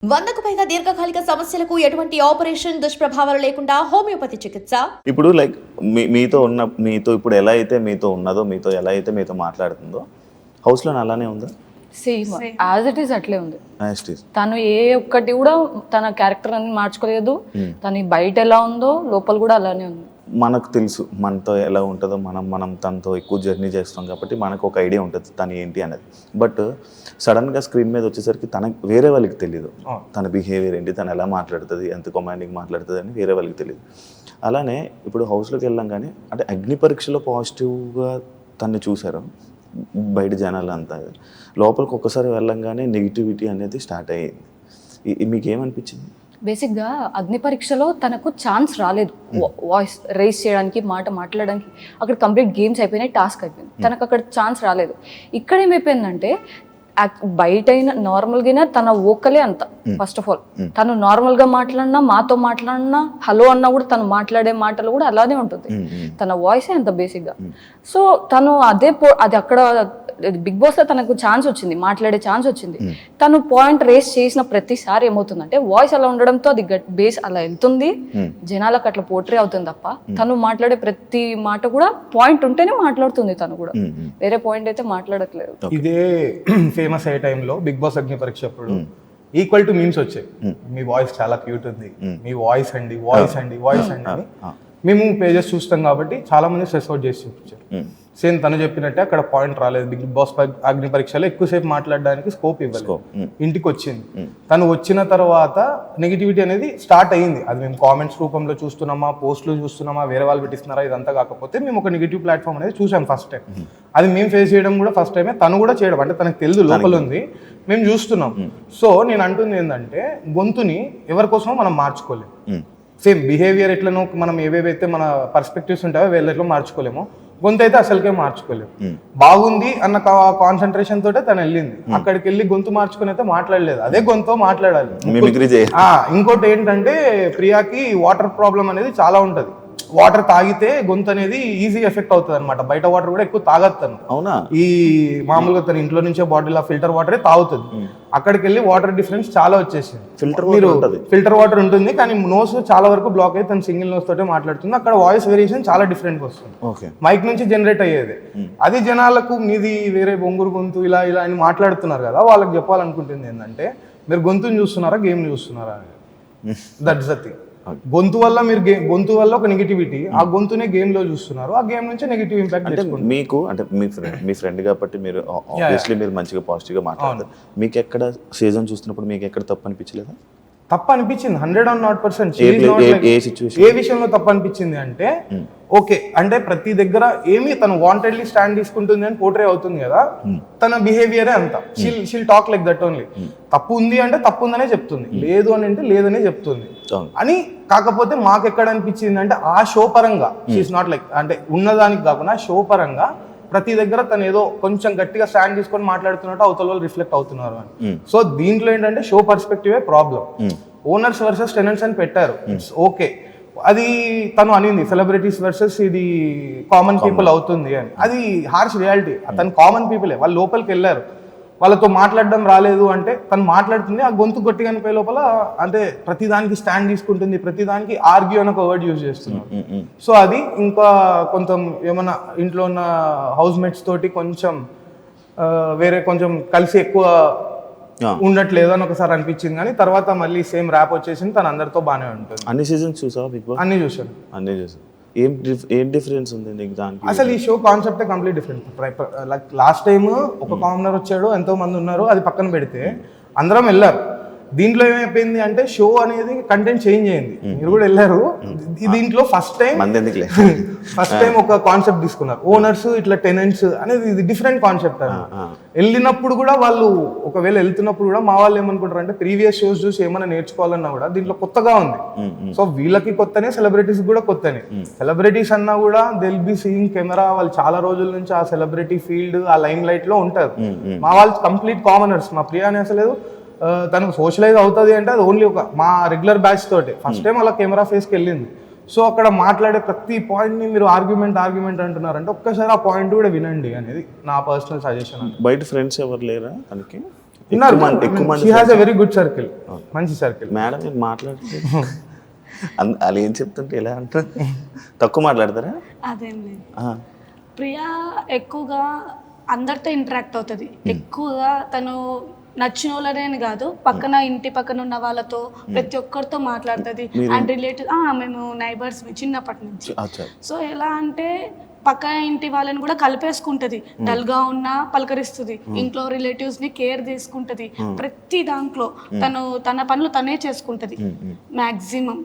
100కు పైగా దీర్ఘకాలిక సమస్యలకు ఎటువంటి ఆపరేషన్ దుష్ప్రభావాలు లేకుండా హోమియోపతి చికిత్స. ఇప్పుడు లైక్ మీతో ఇప్పుడు ఎలా అయితే మీతో ఉన్నదో, మీతో ఎలా అయితే మీతో మాట్లాడుతుందో హౌస్లో అలానే ఉందా? సేమ్ యాజ్ ఇట్ ఈస్ అట్లే ఉంది. As it is. తను ఏ ఒక్కటి కూడా తన క్యారెక్టర్ అని మార్చుకోలేదు. తను బయట ఎలా ఉందో లోపల కూడా అలానే ఉంది. మనకు తెలుసు మనతో ఎలా ఉంటుందో, మనం తనతో ఎక్కువ జర్నీ చేస్తాం కాబట్టి మనకు ఒక ఐడియా ఉంటుంది తను ఏంటి అనేది. బట్ సడన్గా స్క్రీన్ మీద వచ్చేసరికి వేరే వాళ్ళకి తెలియదు తన బిహేవియర్ ఏంటి, తను ఎలా మాట్లాడుతుంది, ఎంత కమాండింగ్ మాట్లాడుతుంది అని వేరే వాళ్ళకి తెలియదు. అలానే ఇప్పుడు హౌస్లోకి వెళ్ళాం కానీ అంటే అగ్ని పరీక్షలో పాజిటివ్గా తను చూసారు బయట జనాలు అంతా, లోపలికి ఒక్కసారి వెళ్ళంగానే నెగిటివిటీ అనేది స్టార్ట్ అయ్యింది. మీకు ఏమనిపించింది? బేసిక్గా అగ్ని పరీక్షలో తనకు ఛాన్స్ రాలేదు వాయిస్ రైజ్ చేయడానికి, మాట మాట్లాడడానికి. అక్కడ కంప్లీట్ గేమ్స్ అయిపోయినాయి, టాస్క్ అయిపోయింది. తనకు అక్కడ ఛాన్స్ రాలేదు. ఇక్కడ ఏమైపోయిందంటే బయట అయినా నార్మల్గా తన ఓకలే అంత. ఫస్ట్ ఆఫ్ ఆల్ తను నార్మల్గా మాట్లాడినా, మాతో మాట్లాడినా, హలో అన్నా కూడా తను మాట్లాడే మాటలు కూడా అలానే ఉంటుంది. తన వాయిసే అంత బేసిక్గా. సో తను అది అక్కడ బిగ్ బాస్ లో తనకు ఛాన్స్ వచ్చింది, మాట్లాడే ఛాన్స్ వచ్చింది. తను పాయింట్ రేస్ చేసిన ప్రతిసారి ఏమవుతుందంటే వాయిస్ అలా ఉండడంతో అది బేస్ అలా వెళ్తుంది, జనాలకు అట్లా పోర్ట్రే అవుతుంది తప్ప తను మాట్లాడే ప్రతి మాట కూడా పాయింట్ ఉంటేనే మాట్లాడుతుంది. తను కూడా వేరే పాయింట్ అయితే మాట్లాడట్లేదు. ఇదే ఫేమస్ అయ్యే టైంలో బిగ్ బాస్ అగ్ని పరీక్ష అప్పుడు ఈక్వల్ టు మీమ్స్ వచ్చాయి. మీ వాయిస్ చాలా క్యూట్ ఉంది, మీ వాయిస్ అండి అని. మేము పేజెస్ చూస్తాం కాబట్టి చాలా మంది స్ట్రెస్ అవుట్ చేసి చూపించారు. సేమ్ తను చెప్పినట్టే అక్కడ పాయింట్ రాలేదు. బిగ్ బాస్ అగ్ని పరీక్షలో ఎక్కువసేపు మాట్లాడడానికి స్కోప్ ఇవ్వలేదు. ఇంటికి వచ్చింది. తను వచ్చిన తర్వాత నెగిటివిటీ అనేది స్టార్ట్ అయ్యింది. అది మేము కామెంట్స్ రూపంలో చూస్తున్నామా, పోస్టులు చూస్తున్నామా, వేరే వాళ్ళు పెట్టిస్తున్నారా, ఇదంతా కాకపోతే మేము ఒక నెగిటివ్ ప్లాట్ఫామ్ అనేది చూసాం ఫస్ట్ టైం. అది మేము ఫేస్ చేయడం కూడా ఫస్ట్ టైమే, తను కూడా చేయడం. అంటే తనకు తెలుసు లోపల ఉంది, మేము చూస్తున్నాం. సో నేను అంటుంది ఏంటంటే గొంతుని ఎవరి కోసమో మనం మార్చుకోలేము. సేమ్ బిహేవియర్ ఎట్లనో మనం ఏవేవైతే మన పర్స్పెక్టివ్స్ ఉంటాయో వీళ్ళెట్లో మార్చుకోలేమో, గొంతు అయితే అసలుకే మార్చుకోలేము. బాగుంది అన్న కాన్సన్ట్రేషన్ తోటే తను వెళ్ళింది. అక్కడికి వెళ్ళి గొంతు మార్చుకుని అయితే మాట్లాడలేదు. అదే గొంతు మాట్లాడాలి. ఇంకోటి ఏంటంటే ప్రియాకి వాటర్ ప్రాబ్లం అనేది చాలా ఉంటది. వాటర్ తాగితే గొంతు అనేది ఈజీ ఎఫెక్ట్ అవుతుంది అనమాట. బయట వాటర్ కూడా ఎక్కువ తాగొద్దు. అవునా? ఈ మామూలుగా తన ఇంట్లో నుంచే బాటిల్ ఆ ఫిల్టర్ వాటరే తాగుతుంది. అక్కడికి వెళ్ళి వాటర్ డిఫరెన్స్ చాలా వచ్చేసింది. ఫిల్టర్ వాటర్ ఉంటుంది కానీ నోస్ చాలా వరకు బ్లాక్ అయ్యి తను సింగిల్ నోస్ తోటే మాట్లాడుతుంది. అక్కడ వాయిస్ వేరియేషన్ చాలా డిఫరెంట్ వస్తుంది. మైక్ నుంచి జనరేట్ అయ్యేది. అది జనాలకు మీది వేరే బొంగురు గొంతు ఇలా అని మాట్లాడుతున్నారు కదా, వాళ్ళకి చెప్పాలనుకుంటుంది ఏంటంటే మీరు గొంతుని చూస్తున్నారా, గేమ్ చూస్తున్నారా అని. That's the thing. గొంతు వల్ల మీరు గొంతు వల్ల ఒక నెగిటివిటీ, ఆ గొంతునే గేమ్ లో చూస్తున్నారు, ఆ గేమ్ నుంచి నెగిటివ్ ఇంపాక్ట్. మీకు అంటే మీ ఫ్రెండ్ కాబట్టి మీరు ఆబ్వియస్లీ మీరు మంచిగా పాజిటివ్ గా మాట్లాడతారు. మీకు ఎక్కడ సీజన్ చూస్తున్నప్పుడు మీకు ఎక్కడ తప్పు అనిపించలేదా? తప్పు అనిపించింది 100%. ఏ విషయంలో తప్పు అనిపించింది అంటే ఓకే అంటే ప్రతి దగ్గర ఏమి తను వాంటెడ్లీ స్టాండ్ తీసుకుంటుంది అని పోర్ట్రే అవుతుంది కదా, తన బిహేవియరే అంత. She'll talk like that only. తప్పు ఉంది అంటే తప్పు ఉందనే చెప్తుంది, లేదు అని అంటే లేదనే చెప్తుంది అని. కాకపోతే మాకు ఎక్కడ అనిపించింది అంటే ఆ షో పరంగా షీఈస్ నాట్ లైక్ అంటే ఉన్నదానికి కాకుండా షో పరంగా ప్రతి దగ్గర తను ఏదో కొంచెం గట్టిగా స్టాండ్ తీసుకొని మాట్లాడుతున్నట్టు అవతల వాళ్ళు రిఫ్లెక్ట్ అవుతున్నారు అని. సో దీంట్లో ఏంటంటే షో పర్స్పెక్టివే ప్రాబ్లం. ఓనర్స్ వర్సెస్ టెనెంట్స్ అని పెట్టారు, ఇట్స్ ఓకే. అది తను అనింది సెలబ్రిటీస్ వర్సెస్ ఇది కామన్ పీపుల్ అవుతుంది అని. అది హార్ష్ రియాలిటీ. తను కామన్ పీపులే, వాళ్ళు లోపలికి వెళ్ళారు, వాళ్ళతో మాట్లాడడం రాలేదు అంటే తను మాట్లాడుతుంది. ఆ గొంతు గట్టిగా అనిపోయే లోపల అంటే ప్రతిదానికి స్టాండ్ తీసుకుంటుంది, ప్రతిదానికి ఆర్గ్యూ అని ఒక వర్డ్ యూజ్ చేస్తున్నారు. సో అది ఇంకా కొంచెం ఏమన్నా ఇంట్లో ఉన్న హౌస్ మేట్స్ తోటి కొంచెం వేరే కొంచెం కలిసి ఎక్కువ ఉండట్లేదు అని ఒకసారి అనిపించింది. కానీ తర్వాత మళ్ళీ సేమ్ ర్యాప్ వచ్చేసింది, తను అందరితో బాగానే ఉంటుంది. అన్ని సీజన్స్ చూసావా బిగ్ బాస్? అన్ని చూసాను. ఏం డిఫరెన్స్ ఉంది నీకు దానికి? అసలు ఈ షో కాన్సెప్టే కంప్లీట్ డిఫరెంట్. లాస్ట్ టైం ఒక కామనర్ వచ్చాడు, ఎంతో మంది ఉన్నారు, అది పక్కన పెడితే అందరం వెళ్ళారు. దీంట్లో ఏమైపోయింది అంటే షో అనేది కంటెంట్ చేంజ్ అయింది. మీరు కూడా వెళ్ళారు. దీంట్లో ఫస్ట్ టైం ఒక కాన్సెప్ట్ తీసుకున్నారు, ఓనర్స్ ఇట్లా టెనెంట్స్ అనేది. ఇది డిఫరెంట్ కాన్సెప్ట్. వెళ్ళినప్పుడు కూడా వాళ్ళు ఒకవేళ వెళ్తున్నప్పుడు కూడా మా వాళ్ళు ఏమనుకుంటారు అంటే ప్రీవియస్ షోస్ చూసి ఏమైనా నేర్చుకోవాలన్నా కూడా దీంట్లో కొత్తగా ఉంది. సో వీళ్ళకి కొత్తనే, సెలబ్రిటీస్ కూడా కొత్తనే. సెలబ్రిటీస్ అన్నా కూడా దిల్ బి సీయింగ్ కెమెరా, వాళ్ళు చాలా రోజుల నుంచి ఆ సెలబ్రిటీ ఫీల్డ్ ఆ లైమ్ లైట్ లో ఉంటారు. మా వాళ్ళు కంప్లీట్ కామనర్స్. మా ప్రియా అని అసలు తనకు సోషలైజ్ అవుతుంది అంటే అది ఓన్లీ ఒక మా రెగ్యులర్ బ్యాచ్ తోటి ఫస్ట్ టైం అలా కెమెరా ఫేస్కి వెళ్ళింది. సో అక్కడ మాట్లాడే ప్రతి పాయింట్ని మీరు ఆర్గ్యుమెంట్ అంటున్నారంటే ఒక్కసారి ఆ పాయింట్ కూడా వినండి అనేది నా పర్సనల్ సజెషన్. బయట ఫ్రెండ్స్ ఎవరు లేరా తనకి? ఎక్కువ మంది she has a very good circle, మంచి సర్కిల్. మేడం మీరు మాట్లాడుతుంది వాళ్ళు ఏం చెప్తుంటే ఎలా అంటారు? తక్కువ మాట్లాడతారా? అదేం లేదు. ప్రియా ఎక్కువగా అందరితో ఇంటరాక్ట్ అవుతుంది. ఎక్కువగా తను నచ్చిన వాళ్ళనే కాదు, పక్కన ఇంటి పక్కన ఉన్న వాళ్ళతో ప్రతి ఒక్కరితో మాట్లాడుతుంది. అండ్ రిలేటివ్ మేము నైబర్స్ చిన్నప్పటి నుంచి. సో ఎలా అంటే పక్క ఇంటి వాళ్ళని కూడా కలిపేసుకుంటది. డల్గా ఉన్నా పలకరిస్తుంది, ఇంట్లో రిలేటివ్స్ ని కేర్ తీసుకుంటది. ప్రతి దాంట్లో తన పనులు తనే చేసుకుంటది మాక్సిమం.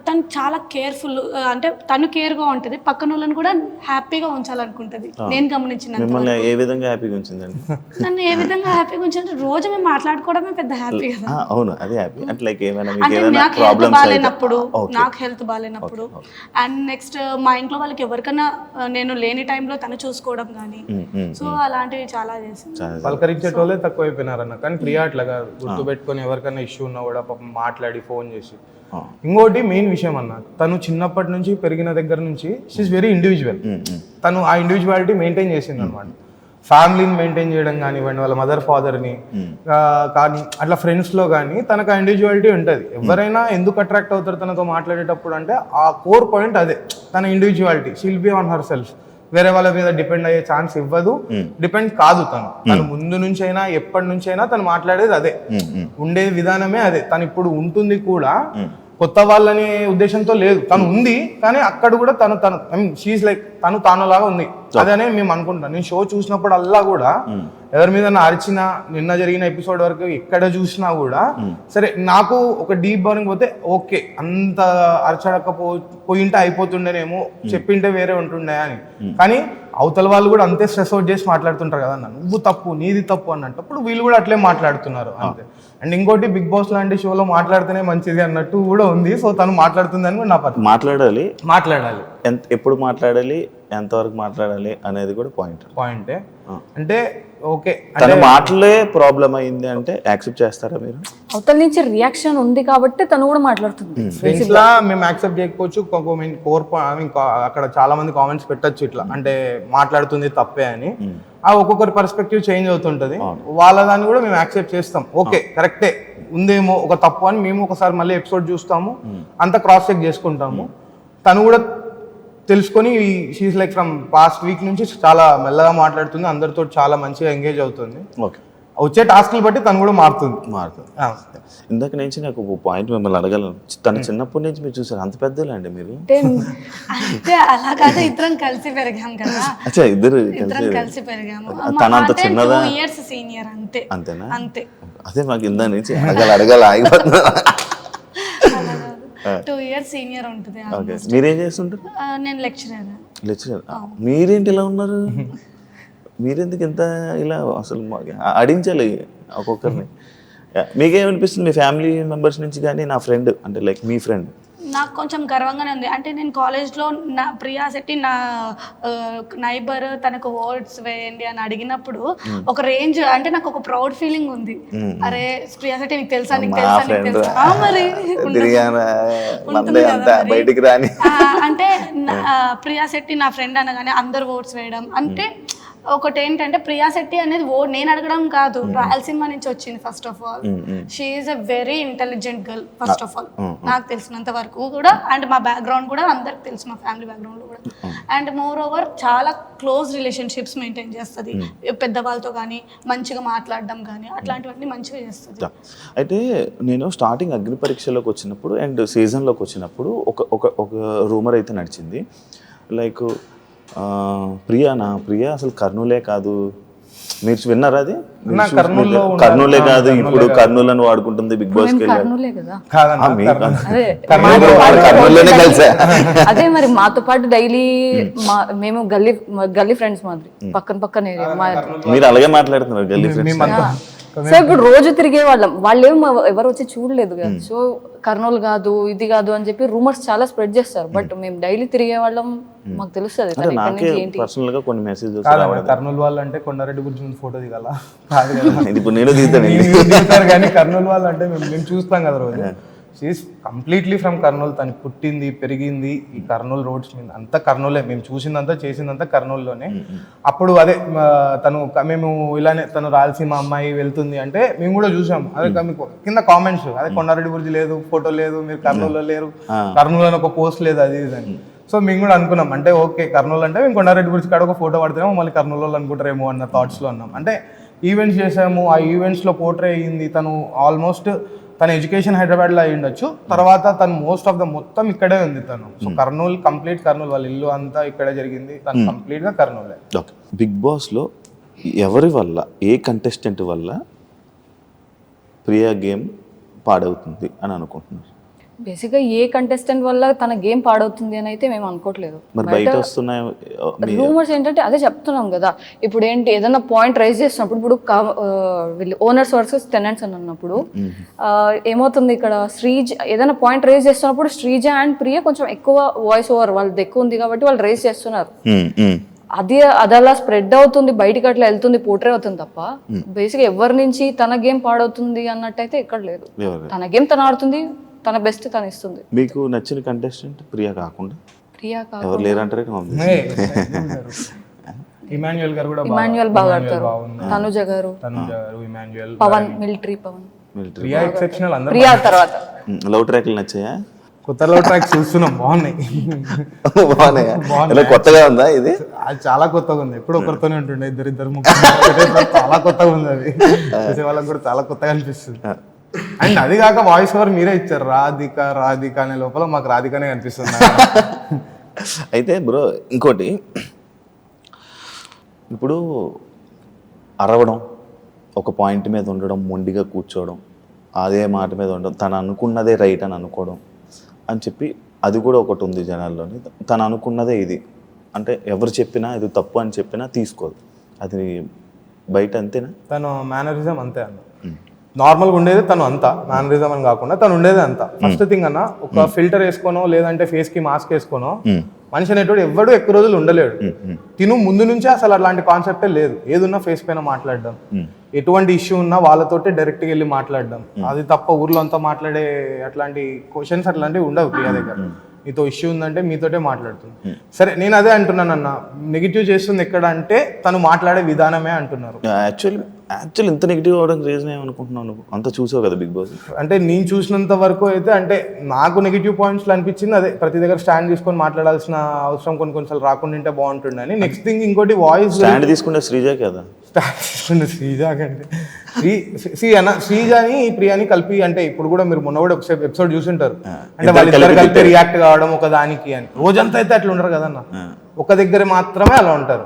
తను చాలా కేర్ఫుల్, అంటే తను కేర్ గా ఉంటది, పక్కన వాళ్ళని కూడా హ్యాపీగా ఉంచాలనుకుంటది. నేను గమనించిన ఏ విధంగా హ్యాపీగా ఉంచిందండి? నన్ను ఏ విధంగా హ్యాపీగా ఉంచింది, రోజు మేము మాట్లాడుకోవడమే పెద్ద హ్యాపీ కదా. అవును, అదే హ్యాపీ. అంటే లైక్ ఏమైనా అంటే నాకు హెల్త్ బాగాలేనప్పుడు అండ్ నెక్స్ట్ మా ఇంట్లో వాళ్ళకి ఎవరికైనా నేను లేని టైంలో తను చూసుకోవడం కానీ, సో అలాంటివి చాలా చేసింది. పలకరించేటోళ్ళే తక్కువ అయిపోయినారన్న. కానీ ప్రియా అట్లా కాదు, గుర్తు పెట్టుకొని ఎవరికైనా ఇష్యూ ఉన్నా కూడా పాపం మాట్లాడి ఫోన్ చేసి. ఇంకోటి మెయిన్ విషయం అన్న, తను చిన్నప్పటి నుంచి పెరిగిన దగ్గర నుంచి షీఈస్ వెరీ ఇండివిజువల్. తను ఆ ఇండివిజువాలిటీ మెయింటైన్ చేసింది అనమాట. ఫ్యామిలీని మెయింటైన్ చేయడం కానివ్వండి, వాళ్ళ మదర్ ఫాదర్ని కానీ అట్లా ఫ్రెండ్స్లో కానీ తనకు ఆ ఇండివిజువాలిటీ ఉంటుంది. ఎవరైనా ఎందుకు అట్రాక్ట్ అవుతారు తనతో మాట్లాడేటప్పుడు అంటే ఆ కోర్ పాయింట్ అదే, తన individuality. She'll be on her self. వేరే వాళ్ళ మీద డిపెండ్ అయ్యే ఛాన్స్ ఇవ్వదు, డిపెండ్ కాదు. తను ముందు నుంచి అయినా ఎప్పటి నుంచి అయినా తను మాట్లాడేది అదే, ఉండే విధానమే అదే. తను ఇప్పుడు ఉంటుంది కూడా కొత్త వాళ్ళని ఉద్దేశంతో లేదు, తను ఉంది. కానీ అక్కడ కూడా తను ఐ మీన్ షీఈస్ లైక్ తానులాగా ఉంది. అదనే మేము అనుకుంటాం. నేను షో చూసినప్పుడు అల్లా కూడా ఎవరి మీద అరిచినా, నిన్న జరిగిన ఎపిసోడ్ వరకు ఎక్కడ చూసినా కూడా సరే నాకు ఒక డీప్ బర్నింగ్ పోతే ఓకే, అంత పోయింటే అయిపోతుండేనేమో, చెప్పింటే వేరే ఉంటుండే అని. కానీ అవతల వాళ్ళు కూడా అంతే స్ట్రెస్ అవుట్ చేసి మాట్లాడుతుంటారు కదా అన్న, నువ్వు తప్పు నీది తప్పు అన్నప్పుడు వీళ్ళు కూడా అట్లే మాట్లాడుతున్నారు అంతే. అండ్ ఇంకోటి బిగ్ బాస్ లాంటి షోలో మాట్లాడితేనే మంచిది అన్నట్టు కూడా ఉంది. సో తను మాట్లాడుతుందని కూడా నా పట్ల మాట్లాడాలి. ఎప్పుడు మాట్లాడాలి, ఎంతవరకు మాట్లాడాలి అనేది కూడా పాయింటే. అంటే ఓకే, తన మాటలే ప్రాబ్లం అయింది అంటే యాక్సెప్ట్ చేస్తారా మీరు? అవతల నుంచి రియాక్షన్ ఉంది కాబట్టి తను కూడా మాట్లాడుతుంది. ఫ్రెండ్స్ లా మేము యాక్సెప్ట్ చేయకపోవచ్చు, అక్కడ చాలా మంది కామెంట్స్ పెట్టచ్చు ఇట్లా, అంటే మాట్లాడుతుంది తప్పే అని. ఆ ఒక్కొక్కరి పర్స్పెక్టివ్ చేంజ్ అవుతుంటది. వాళ్ళ దాన్ని కూడా మేము యాక్సెప్ట్ చేస్తాం. ఓకే కరెక్టే ఉందేమో ఒక తప్పు అని మేము ఒకసారి మళ్ళీ ఎపిసోడ్ చూస్తాము, అంతా క్రాస్ చెక్ చేసుకుంటాము. తను కూడా తెలుసుకొని she's like from past week నుంచి చాలా మెల్లగా మాట్లాడుతుంది, అందరితో చాలా మంచిగా ఎంగేజ్ అవుతుంది. ఓకే, వచ్చే టాస్క్లు బట్టి తను కూడా మారుతుంది. ఇందాక నుంచి నాకు ఒక పాయింట్ మిమ్మల్ని అడగలను. తను చిన్నప్పటి నుంచి మీరు చూసారు, అంత పెద్దలండి మీరు? అంటే అలా కాదు, ఇద్దరం కలిసి పెరిగాం కదా. అచ్చా, ఇద్దరు కలిసి పెరిగాము. తన అంత చిన్నదా? 2 years సీనియర్ అంతే. అంతేనా? అంతే. అదే మాకు ఇందా నుంచి అడగల ఆగిపోతున్నా. 2 years సీనియర్ ఉంటుంది. మీరేం చేస్తుంటారు? నేను లెక్చరర్. మీరేంటి ఇలా ఉన్నారు? మీరెందుకు ఇంత ఇలా? అసలు అడించాలి ఒక్కొక్కరిని. మీకేమనిపిస్తుంది మీ ఫ్యామిలీ మెంబర్స్ నుంచి కానీ, నా ఫ్రెండ్ అంటే లైక్ మీ ఫ్రెండ్? నాకు కొంచెం గర్వంగానే ఉంది. అంటే నేను కాలేజ్లో నా ప్రియా శెట్టి నా నైబర్, తనకు ఓట్స్ వేయండి అని అడిగినప్పుడు ఒక రేంజ్, అంటే నాకు ఒక ప్రౌడ్ ఫీలింగ్ ఉంది. అరే ప్రియా శెట్టి నీకు తెలుసా, నీకు తెలుసా, నీకు తెలుసా, మరి బయటికి రాని. అంటే ప్రియా శెట్టి నా ఫ్రెండ్ అనగానే అందరు ఓట్స్ వేయడం. అంటే ఒకటి ఏంటంటే ప్రియా శెట్టి అనేది నేను అడగడం కాదు, రాయలసీమ నుంచి వచ్చింది. First of all she is a very intelligent girl first of all, నాకు తెలిసినంత వరకు కూడా. అండ్ మా బ్యాక్గ్రౌండ్ కూడా అందరికి తెలుసు, మా ఫ్యామిలీ బ్యాక్గ్రౌండ్ కూడా. అండ్ మోర్ ఓవర్ చాలా క్లోజ్ రిలేషన్షిప్స్ మెయింటైన్ చేస్తుంది పెద్దవాళ్ళతో కానీ, మంచిగా మాట్లాడడం కానీ, అట్లాంటివన్నీ మంచిగా చేస్తుంది. అయితే నేను స్టార్టింగ్ అగ్ని పరీక్షలోకి వచ్చినప్పుడు అండ్ సీజన్లోకి వచ్చినప్పుడు ఒక రూమర్ అయితే నడిచింది, లైక్ ప్రియా అసలు కర్నూలే కాదు. మీరు విన్నారా అది? కర్నూలే కాదు, ఇప్పుడు కర్నూలు వాడుకుంటుంది బిగ్ బాస్ కి. అదే మరి మాతో పాటు డైలీ మేము గల్లీ ఫ్రెండ్స్ మాదిరి, పక్కన మీరు అలాగే మాట్లాడుతున్నారు గల్లీ ఫ్రెండ్స్. సో ఇప్పుడు రోజు తిరిగే వాళ్ళం, వాళ్ళు ఎవరు వచ్చి చూడలేదు కదా. సో కర్నూలు కాదు, ఇది కాదు అని చెప్పి రూమర్స్ చాలా స్ప్రెడ్ చేస్తారు. బట్ మేము డైలీ తిరిగే వాళ్ళం, మాకు తెలుస్తుంది. కర్నూలు వాళ్ళు అంటే కొండారెడ్డి గురించి ఫోటో దిగాల కాదు కదా, ఇప్పుడు నేను దిగుతాను కానీ కర్నూలు వాళ్ళు అంటే మేము చూస్తాం కదా రోజు. She's completely from Kurnool. తను పుట్టింది పెరిగింది ఈ కర్నూలు రోడ్స్ మీద, అంతా కర్నూలే. మేము చూసిందంతా చేసిందంతా కర్నూలులోనే. అప్పుడు అదే మేము ఇలానే తను రాయలసీమ అమ్మాయి వెళ్తుంది అంటే మేము కూడా చూసాం. అదే మీకు కింద కామెంట్స్, అదే కొండారెడ్డి గురించి లేదు, ఫోటో లేదు, మీరు కర్నూలులో లేరు, కర్నూలు అని ఒక పోస్ట్ లేదు, అది ఇదని. సో మేము కూడా అనుకున్నాం అంటే ఓకే కర్నూలు అంటే మేము కొండారెడ్డి గురించి కాడ ఒక ఫోటో పడితేమో మళ్ళీ కర్నూలు అనుకుంటారేమో అన్న థాట్స్లో ఉన్నాం. అంటే ఈవెంట్స్ చేసాము, ఆ ఈవెంట్స్లో పోర్ట్రే అయ్యింది. తను ఆల్మోస్ట్ తన ఎడ్యుకేషన్ హైదరాబాద్లో అయ్యి ఉండొచ్చు, తర్వాత తను మోస్ట్ ఆఫ్ ద మొత్తం ఇక్కడే ఉంది తను. సో కర్నూలు కంప్లీట్ కర్నూలు, వాళ్ళ ఇల్లు అంతా ఇక్కడే జరిగింది, తను కంప్లీట్గా కర్నూలే. ఓకే, బిగ్ బాస్లో ఎవరి వల్ల, ఏ కంటెస్టెంట్ వల్ల ప్రియా గేమ్ పాడవుతుంది అని అనుకుంటున్నారు? బేసిక్గా ఏ కంటెస్టెంట్ వల్ల తన గేమ్ పాడవుతుంది అని అయితే మేము అనుకోవట్లేదు. మరి బయట వస్తున్నాయి రూమర్స్ ఏంటంటే అదే చెప్తున్నాం కదా, ఇప్పుడు ఏంటి ఏదైనా పాయింట్ రైజ్ చేసినప్పుడు, ఇప్పుడు వీళ్ళు ఓనర్స్ వర్సెస్ టెనెంట్స్ అని అన్నప్పుడు ఏమవుతుంది, ఇక్కడ శ్రీజ ఏదైనా పాయింట్ రైజ్ చేస్తున్నప్పుడు శ్రీజ అండ్ ప్రియ కొంచెం ఎక్కువ వాయిస్ ఓవర్ వాళ్ళది ఎక్కువ ఉంది కాబట్టి వాళ్ళు రైజ్ చేస్తున్నారు. అది అలా స్ప్రెడ్ అవుతుంది, బయటికి అట్లా వెళ్తుంది, పోర్ట్రే అవుతుంది తప్ప బేసిక్గా ఎవరి నుంచి తన గేమ్ పాడవుతుంది అన్నట్టయితే ఎక్కడ లేదు. తన గేమ్ తను ఆడుతుంది, తన బెస్ట్ తను ఇస్తుంది. మీకు నచ్చిన కంటెస్టెంట్ ప్రియా కాకుండా ప్రియా ఎవరు లేరంటారే? ఇమాన్యుయల్ గారు కూడా ఇమాన్యుయల్ బాగా ఆడతారు, తనుజ గారు, ఇమాన్యుయల్, పవన్, మిలిటరీ పవన్, ప్రియా ఎక్సెప్షనల్. అందరూ ప్రియా తర్వాత లవ్ ట్రాక్లు నచ్చాయా? కొత్త లవ్ ట్రాక్స్ చూస్తున్నాం, బాగున్నాయి. బాగున్నాయి, కొత్తగా ఉందా ఇది? అది చాలా కొత్తగా ఉంది, ఎప్పుడు ఒకరితోనే ఉంటుండే, ఇద్దరు ముగ్గురు, చాలా కొత్తగా ఉంది. అది చూసే వాళ్ళకి కూడా చాలా కొత్తగా అనిపిస్తుంది. అండ్ అది కాక వాయిస్ ఓవర్ మీరే ఇచ్చారు, రాధిక రాధిక అనే లోపల మాకు రాధికనే కనిపిస్తుంది. అయితే బ్రో ఇంకోటి, ఇప్పుడు అరవడం, ఒక పాయింట్ మీద ఉండడం, మొండిగా కూర్చోవడం, అదే మాట మీద ఉండడం, తను అనుకున్నదే రైట్ అని అనుకోవడం అని చెప్పి అది కూడా ఒకటి ఉంది జనాల్లోని. తను అనుకున్నదే ఇది అంటే ఎవరు చెప్పినా ఇది తప్పు అని చెప్పినా తీసుకోదు, అది బయట అంతేనా? తను మేనరిజం అంతే అన్న, నార్మల్గా ఉండేది తను అంతా, మేనరిజం అని కాకుండా తను ఉండేది అంతా. ఫస్ట్ థింగ్ అన్న, ఒక ఫిల్టర్ వేసుకోనో లేదంటే ఫేస్ కి మాస్క్ వేసుకోనో మనిషి అనేటోడు ఎవడు ఎక్కువ రోజులు ఉండలేడు. తిను ముందు నుంచే అసలు అలాంటి కాన్సెప్టే లేదు, ఏదున్నా ఫేస్ పైన మాట్లాడడం, ఎటువంటి ఇష్యూ ఉన్నా వాళ్ళతోటే డైరెక్ట్గా వెళ్ళి మాట్లాడడం, అది తప్ప ఊర్లో అంతా మాట్లాడే అట్లాంటి క్వశ్చన్స్ అట్లాంటివి ఉండవు ప్రియా దగ్గర. మీతో ఇష్యూ ఉందంటే మీతోటే మాట్లాడుతుంది. సరే నేను అదే అంటున్నాను అన్న, నెగిటివ్ చేస్తుంది ఎక్కడ అంటే తను మాట్లాడే విధానమే అంటున్నారు. యాక్చువల్లీ ఇంత నెగిటివ్ అవడానికి రీజన్ ఏమనుకుంటున్నావు నువ్వు? అంతా చూసావు కదా బిగ్ బాస్. అంటే నేను చూసినంత వరకు అయితే అంటే నాకు నెగిటివ్ పాయింట్స్లో అనిపించింది అదే, ప్రతి దగ్గర స్టాండ్ తీసుకొని మాట్లాడాల్సిన అవసరం కొన్నిసార్లు రాకుండా ఉంటే బాగుంటుండే అని. నెక్స్ట్ థింగ్ ఇంకోటి వాయిస్ స్టాండ్ తీసుకుంటే శ్రీజ కదా, శ్రీజ కంటే శ్రీజాని ప్రియాని కలిపి, అంటే ఇప్పుడు కూడా మీరు మొన్న కూడా ఒక ఎపిసోడ్ చూసింటారు, అంటే వాళ్ళిద్దరు కలిపి రియాక్ట్ కావడం ఒక దానికి అని. రోజంతా అయితే అట్లా ఉండరు కదన్న, ఒక దగ్గర మాత్రమే అలా ఉంటారు.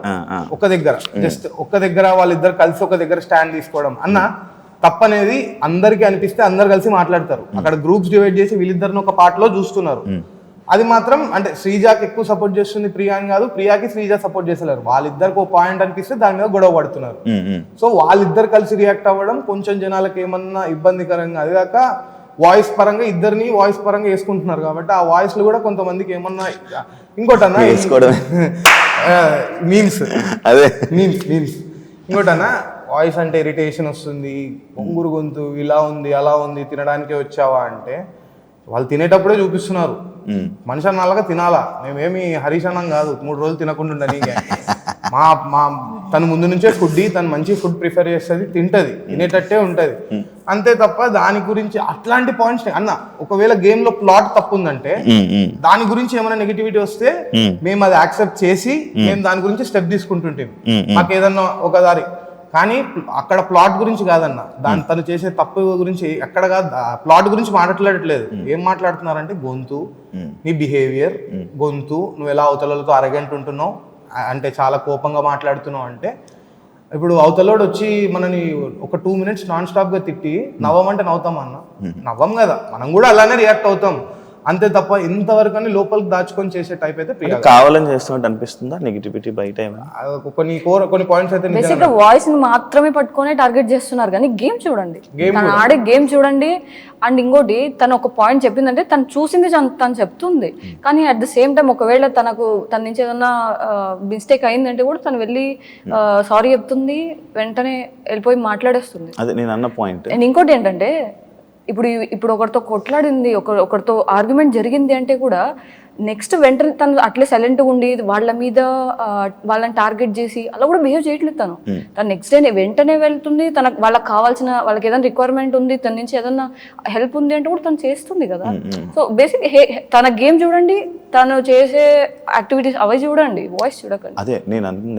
ఒక దగ్గర జస్ట్ ఒక దగ్గర వాళ్ళిద్దరు కలిసి ఒక దగ్గర స్టాండ్ తీసుకోవడం అన్న తప్పనేది అందరికీ అనిపిస్తే అందరు కలిసి మాట్లాడతారు. అక్కడ గ్రూప్స్ డివైడ్ చేసి వీళ్ళిద్దరిని ఒక పార్ట్ లో చూస్తున్నారు. అది మాత్రం అంటే శ్రీజాకి ఎక్కువ సపోర్ట్ చేస్తుంది ప్రియా అని కాదు, ప్రియాకి శ్రీజ సపోర్ట్ చేస్తలేరు. వాళ్ళిద్దరికి ఒక పాయింట్ అనిపిస్తే దాని మీద గొడవ పడుతున్నారు. సో వాళ్ళిద్దరు కలిసి రియాక్ట్ అవ్వడం కొంచెం జనాలకు ఏమన్నా ఇబ్బందికరంగా, అది కాక వాయిస్ పరంగా ఇద్దరిని వాయిస్ పరంగా వేసుకుంటున్నారు కాబట్టి ఆ వాయిస్లు కూడా కొంతమందికి ఏమన్నా ఇంకోటన్నా మీమ్స్, అదే మీమ్స్ ఇంకోటన్నా వాయిస్ అంటే ఇరిటేషన్ వస్తుంది, పొంగురు గొంతు ఇలా ఉంది అలా ఉంది, తినడానికే వచ్చావా అంటే వాళ్ళు తినేటప్పుడే చూపిస్తున్నారు. మనిషి అన్నాళ్ళగా తినాలా, మేమేమి హరీష్ అన్నం కాదు 3 రోజులు తినకుండా నీకే. మా తను ముందు నుంచే ఫుడ్, తను మంచి ఫుడ్ ప్రిఫర్ చేస్తుంది, తింటది, తినేటట్టే ఉంటది అంతే తప్ప దాని గురించి అట్లాంటి పాయింట్స్ అన్న. ఒకవేళ గేమ్ లో ప్లాట్ తప్పు ఉందంటే దాని గురించి ఏమైనా నెగిటివిటీ వస్తే మేము అది యాక్సెప్ట్ చేసి మేము దాని గురించి స్టెప్ తీసుకుంటుంటాం, మాకు ఏదన్నా ఒక దారి. కానీ అక్కడ ప్లాట్ గురించి కాదన్న, దాని తను చేసే తప్పు గురించి అక్కడ కాదు, ప్లాట్ గురించి మాట్లాడట్లేదు. ఏం మాట్లాడుతున్నారంటే గొంతు, నీ బిహేవియర్, గొంతు, నువ్వు ఎలా అవతలతో అరగంట ఉంటున్నావు అంటే చాలా కోపంగా మాట్లాడుతున్నావు అంటే. ఇప్పుడు అవతలోడు వచ్చి మనని ఒక 2 minutes నాన్ స్టాప్ గా తిట్టి నవ్వమంటే నవ్వుతాం అన్న, నవ్వం కదా, మనం కూడా అలానే రియాక్ట్ అవుతాం అంతే తప్ప ఇంతవరకు అని లోపలికి దాచుకొని చేసే టైప్ అయితే ప్రియా కావాలని చేస్తున్నట్టు అనిపిస్తుందా నెగిటివిటీ బయట? కొన్ని పాయింట్స్ అయితే బేసిక్ గా వాయిస్ ని మాత్రమే పట్టుకొని టార్గెట్ చేస్తున్నారు కానీ గేమ్ చూడండి, తను ఆడే గేమ్ చూడండి. అండ్ ఇంకోటి తను ఒక పాయింట్ చెప్పిందంటే తను చూసింది తను చెప్తుంది, కానీ అట్ ద సేమ్ టైం ఒకవేళ తన నుంచి ఏదన్నా మిస్టేక్ అయిందంటే కూడా తను వెళ్ళి సారీ చెప్తుంది, వెంటనే వెళ్ళిపోయి మాట్లాడేస్తుంది. అదే నేను అన్న పాయింట్. అండ్ ఇంకోటి ఏంటంటే ఇప్పుడు ఒకరితో కొట్లాడింది, ఒకరితో ఆర్గ్యుమెంట్ జరిగింది అంటే కూడా నెక్స్ట్ వెంటనే తను అట్లే సైలెంట్గా ఉండి వాళ్ళ మీద వాళ్ళని టార్గెట్ చేసి అలా కూడా బిహేవ్ చేయట్లేదు తను. తను నెక్స్ట్ డే వెంటనే వెళ్తుంది, వాళ్ళకి కావాల్సిన, వాళ్ళకి ఏదైనా రిక్వైర్మెంట్ ఉంది, తన నుంచి ఏదైనా హెల్ప్ ఉంది అంటే కూడా తను చేస్తుంది కదా. సో బేసిక్ తన గేమ్ చూడండి, తను చేసే యాక్టివిటీస్ అవి చూడండి, వాయిస్ చూడకండి. అదే నేను